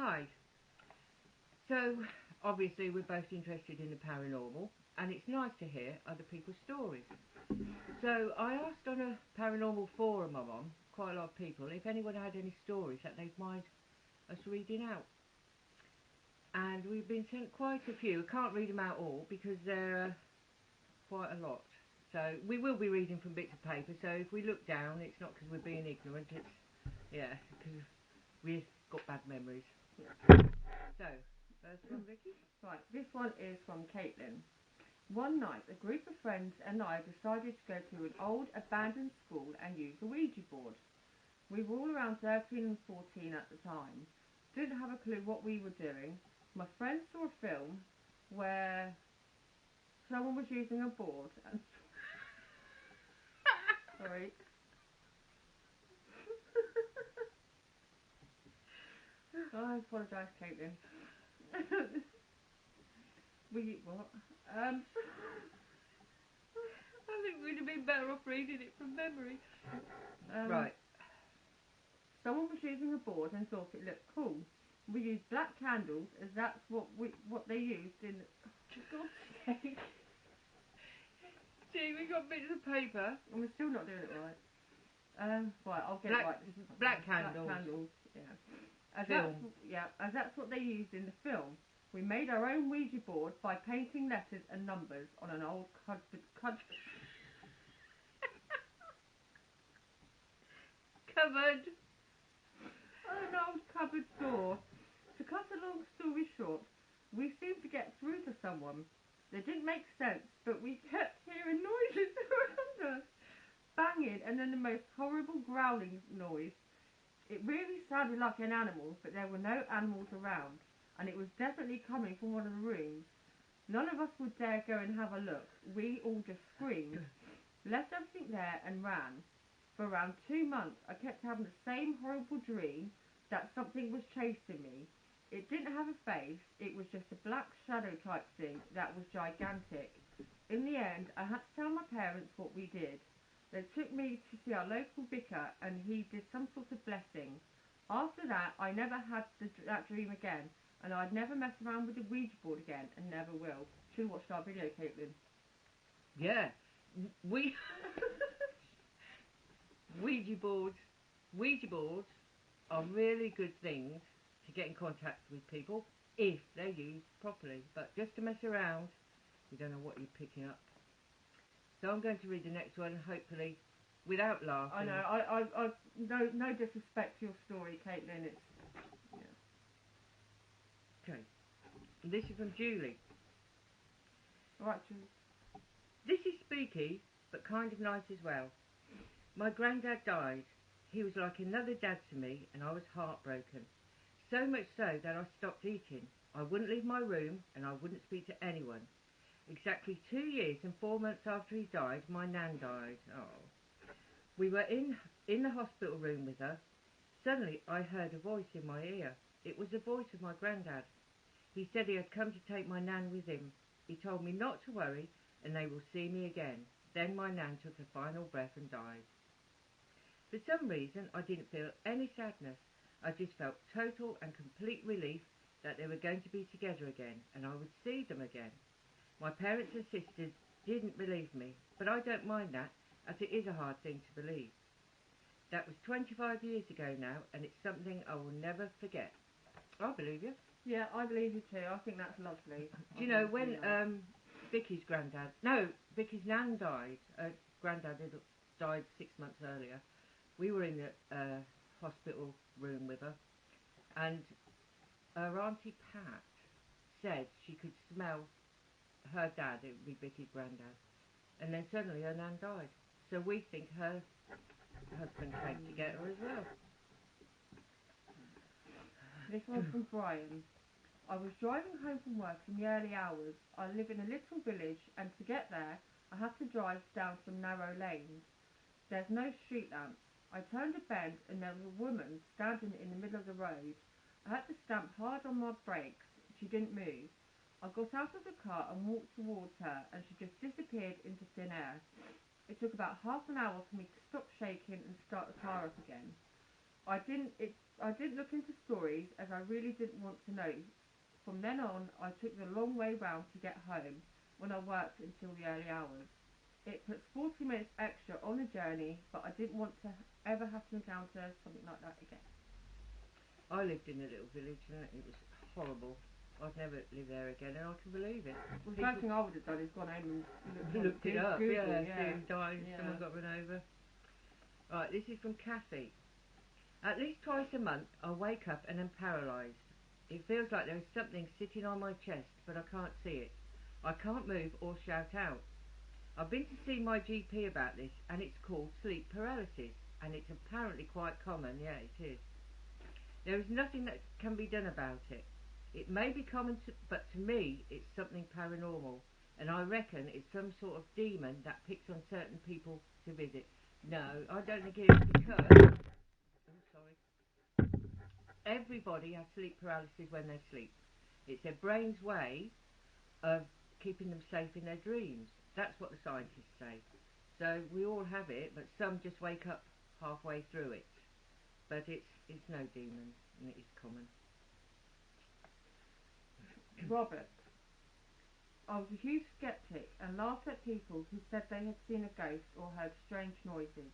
Hi. So, obviously we're both interested in the paranormal, and it's nice to hear other people's stories. So, I asked on a paranormal forum I'm on, quite a lot of people, if anyone had any stories that they'd mind us reading out. And we've been sent quite a few. I can't read them out all because there are quite a lot. So, we will be reading from bits of paper, so if we look down, it's not because we're being ignorant, it's, because we've got bad memories. So, first one, Vicky? Right, this one is from Caitlin. One night, a group of friends and I decided to go to an old abandoned school and use a Ouija board. We were all around 13 and 14 at the time. Didn't have a clue what we were doing. My friend saw a film where someone was using a board and... Sorry. I apologise, Caitlin. What? I think we'd have been better off reading it from memory. Right. Someone was using a board and thought it looked cool. We used black candles as that's what they used in... For God's sake. See, we got bits of paper. And we're still not doing it right. Right, I'll get it right. Black candles. Black candles, yeah. As that's what they used in the film. We made our own Ouija board by painting letters and numbers on an old cupboard. An old cupboard door. To cut a long story short, we seemed to get through to someone. They didn't make sense, but we kept hearing noises around us. Banging and then the most horrible growling noise. It really sounded like an animal, but there were no animals around, and it was definitely coming from one of the rooms. None of us would dare go and have a look. We all just screamed, left everything there and ran. For around 2 months, I kept having the same horrible dream that something was chasing me. It didn't have a face, it was just a black shadow type thing that was gigantic. In the end, I had to tell my parents what we did. They took me to see our local vicar and he did some sort of blessing. After that, I never had that dream again, and I'd never mess around with the Ouija board again and never will. Should have watched our video, Caitlin. Yeah. Ouija boards are really good things to get in contact with people if they're used properly. But just to mess around, you don't know what you're picking up. So I'm going to read the next one, hopefully, without laughing. I know. I no disrespect to your story, Caitlin. It's Okay. This is from Julie. Right, Julie. This is spooky, but kind of nice as well. My granddad died. He was like another dad to me, and I was heartbroken. So much so that I stopped eating. I wouldn't leave my room, and I wouldn't speak to anyone. Exactly 2 years and 4 months after he died, my nan died. Oh. We were in the hospital room with her. Suddenly I heard a voice in my ear. It was the voice of my granddad. He said he had come to take my nan with him. He told me not to worry and they will see me again. Then my nan took a final breath and died. For some reason I didn't feel any sadness. I just felt total and complete relief that they were going to be together again and I would see them again. My parents and sisters didn't believe me, but I don't mind that, as it is a hard thing to believe. That was 25 years ago now, and it's something I will never forget. I believe you. Yeah, I believe you too. I think that's lovely. Do you know, when Vicky's nan died, granddad had died 6 months earlier, we were in the hospital room with her, and her Auntie Pat said she could smell her dad, it would be Vicky's granddad, and then suddenly her nan died. So we think her husband came to get her as well. This one's from Brian. I was driving home from work in the early hours. I live in a little village, and to get there, I had to drive down some narrow lanes. There's no street lamps. I turned a bend, and there was a woman standing in the middle of the road. I had to stamp hard on my brakes. She didn't move. I got out of the car and walked towards her, and she just disappeared into thin air. It took about half an hour for me to stop shaking and start the car up again. I didn't look into stories as I really didn't want to know. From then on, I took the long way round to get home when I worked until the early hours. It puts 40 minutes extra on the journey, but I didn't want to ever have to encounter something like that again. I lived in a little village and it was horrible. I'd never live there again, and I can believe it. Well, the first thing I would have done is gone home and Looked it up, Google, yeah. Died, someone got run over. Right, this is from Kathy. At least twice a month, I wake up and am paralysed. It feels like there is something sitting on my chest, but I can't see it. I can't move or shout out. I've been to see my GP about this, and it's called sleep paralysis, and it's apparently quite common. Yeah, it is. There is nothing that can be done about it. It may be common, but to me, it's something paranormal, and I reckon it's some sort of demon that picks on certain people to visit. No, I don't think it is, because everybody has sleep paralysis when they sleep. It's their brain's way of keeping them safe in their dreams. That's what the scientists say. So we all have it, but some just wake up halfway through it. But it's no demon, and it is common. Robert. I was a huge skeptic and laughed at people who said they had seen a ghost or heard strange noises.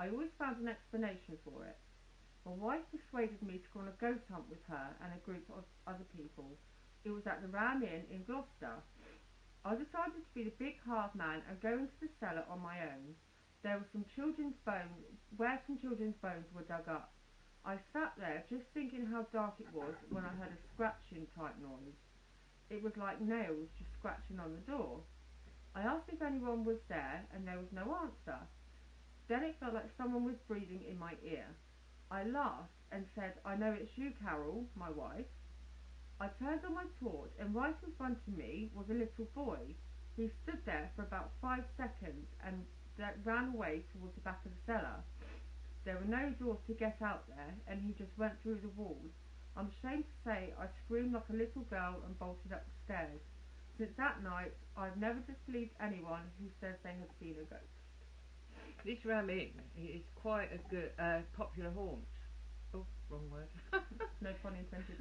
I always found an explanation for it. My wife persuaded me to go on a ghost hunt with her and a group of other people. It was at the Ram Inn in Gloucester. I decided to be the big hard man and go into the cellar on my own. There were some children's bones, where some children's bones were dug up. I sat there just thinking how dark it was when I heard a scratching type noise. It was like nails just scratching on the door. I asked if anyone was there, and there was no answer. Then it felt like someone was breathing in my ear. I laughed and said, "I know it's you, Carol, my wife." I turned on my torch, and right in front of me was a little boy. He stood there for about 5 seconds and ran away towards the back of the cellar. There were no doors to get out there, and he just went through the walls. I'm ashamed to say I screamed like a little girl and bolted up the stairs. Since that night, I've never disbelieved anyone who says they have seen a ghost. This Ram Inn is quite a good, popular haunt. Oh, wrong word. No pun intended.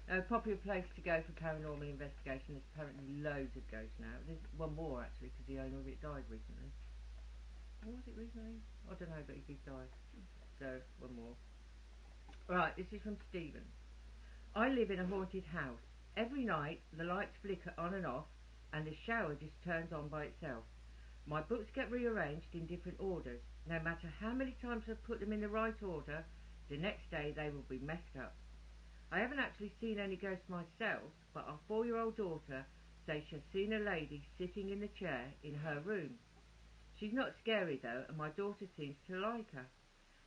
A popular place to go for paranormal investigation. There's apparently loads of ghosts now. There's one more actually, because the owner of it died recently. Or was it recently? I don't know, but he did die. So, one more. Right, this is from Stephen. I live in a haunted house. Every night the lights flicker on and off, and the shower just turns on by itself. My books get rearranged in different orders. No matter how many times I put them in the right order, the next day they will be messed up. I haven't actually seen any ghosts myself, but our 4-year-old daughter says she's seen a lady sitting in the chair in her room. She's not scary though, and my daughter seems to like her.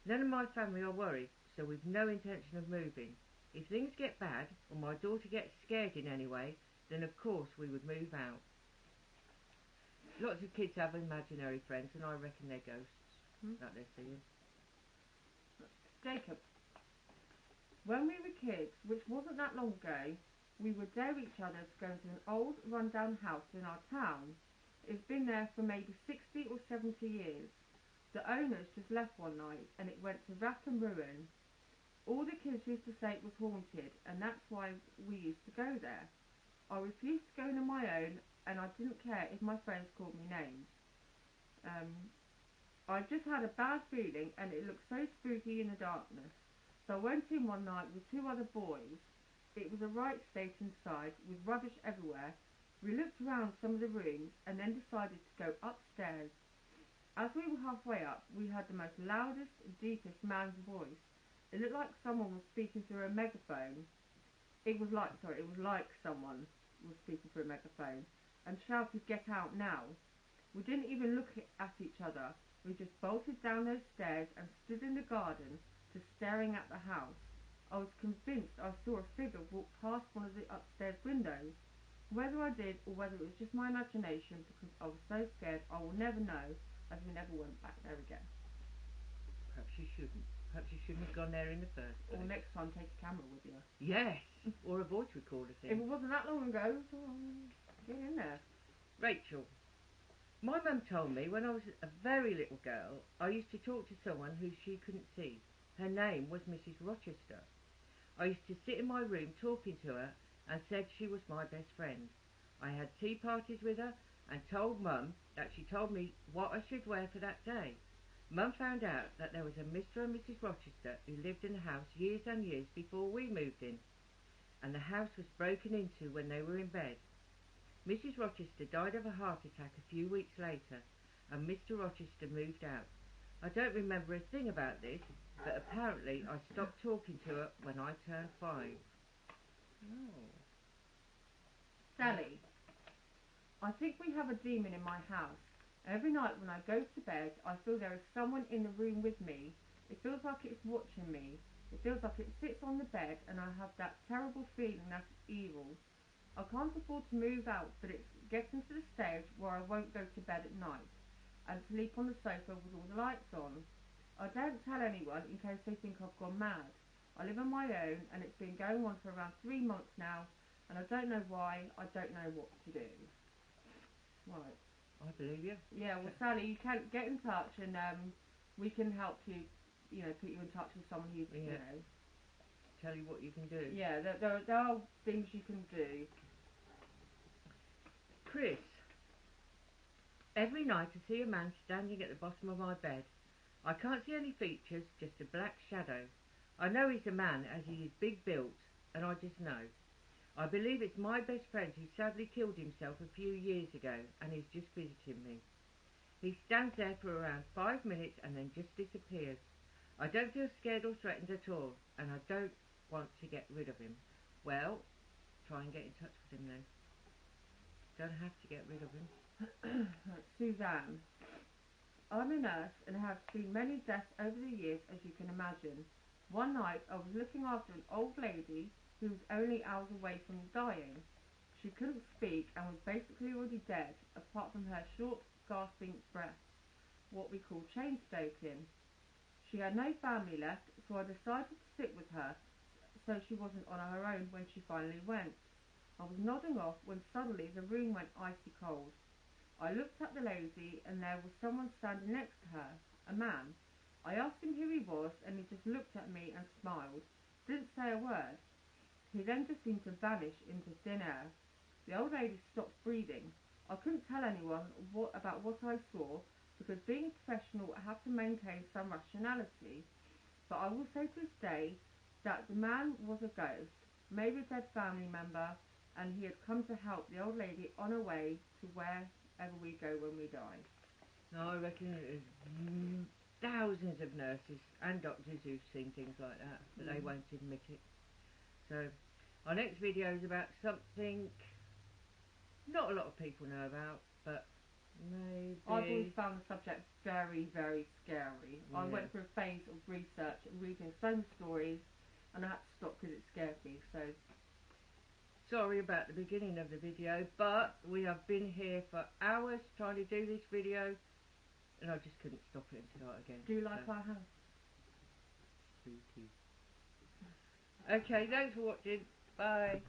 None of my family are worried, so we've no intention of moving. If things get bad, or my daughter gets scared in any way, then of course we would move out. Lots of kids have imaginary friends, and I reckon they're ghosts that they're seeing. Jacob. When we were kids, which wasn't that long ago, we would dare each other to go into an old, run-down house in our town. It's been there for maybe 60 or 70 years. The owners just left one night, and it went to rack and ruin. All the kids used to say it was haunted, and that's why we used to go there. I refused to go in on my own, and I didn't care if my friends called me names. I just had a bad feeling, and it looked so spooky in the darkness. So I went in one night with 2 other boys. It was a right state inside, with rubbish everywhere. We looked around some of the rooms, and then decided to go upstairs. As we were halfway up, we heard the most loudest, deepest man's voice. It looked like someone was speaking through a megaphone. It was like someone was speaking through a megaphone, and shouted, "Get out now." We didn't even look at each other. We just bolted down those stairs and stood in the garden, just staring at the house. I was convinced I saw a figure walk past one of the upstairs windows. Whether I did or whether it was just my imagination, because I was so scared, I will never know, as we never went back there again. Perhaps you shouldn't. Perhaps you shouldn't have gone there in the first place. Or next time, take a camera with you. Yes, or a voice recorder thing. If it wasn't that long ago, so get in there. Rachel. My mum told me when I was a very little girl, I used to talk to someone who she couldn't see. Her name was Mrs. Rochester. I used to sit in my room talking to her and said she was my best friend. I had tea parties with her and told Mum that she told me what I should wear for that day. Mum found out that there was a Mr. and Mrs. Rochester who lived in the house years and years before we moved in, and the house was broken into when they were in bed. Mrs. Rochester died of a heart attack a few weeks later, and Mr. Rochester moved out. I don't remember a thing about this, but apparently I stopped talking to her when I turned 5. Oh. Sally, I think we have a demon in my house. Every night when I go to bed, I feel there is someone in the room with me. It feels like it's watching me. It feels like it sits on the bed, and I have that terrible feeling that it's evil. I can't afford to move out, but it's getting to the stage where I won't go to bed at night and sleep on the sofa with all the lights on. I don't tell anyone in case they think I've gone mad. I live on my own, and it's been going on for around 3 months now, and I don't know why. I don't know what to do. Right. I believe you. Yeah, well, Sally, you can get in touch, and we can help you, put you in touch with someone who, Tell you what you can do. Yeah, there are things you can do. Chris, every night I see a man standing at the bottom of my bed. I can't see any features, just a black shadow. I know he's a man as he is big built, and I just know. I believe it's my best friend who sadly killed himself a few years ago, and he's just visiting me. He stands there for around 5 minutes and then just disappears. I don't feel scared or threatened at all, and I don't want to get rid of him. Well, try and get in touch with him then. Don't have to get rid of him. Suzanne, I'm a nurse and have seen many deaths over the years, as you can imagine. One night I was looking after an old lady who was only hours away from dying. She couldn't speak and was basically already dead, apart from her short, gasping breath, what we call chain stoking. She had no family left, so I decided to sit with her so she wasn't on her own when she finally went. I was nodding off when suddenly the room went icy cold. I looked at the lady and there was someone standing next to her, a man. I asked him who he was and he just looked at me and smiled, didn't say a word. He then just seemed to vanish into thin air. The old lady stopped breathing. I couldn't tell anyone about what I saw because being a professional I have to maintain some rationality. But I will say to this day that the man was a ghost, maybe a dead family member, and he had come to help the old lady on her way to wherever we go when we die. No, I reckon there's thousands of nurses and doctors who've seen things like that, but they won't admit it. So, our next video is about something not a lot of people know about, but maybe... I've always found the subject very, very scary. Yeah. I went through a phase of research and reading some stories, and I had to stop because it scared me, so... Sorry about the beginning of the video, but we have been here for hours trying to do this video, and I just couldn't stop it and start again. Do you like our house? Spooky. Okay, thanks for watching. Bye.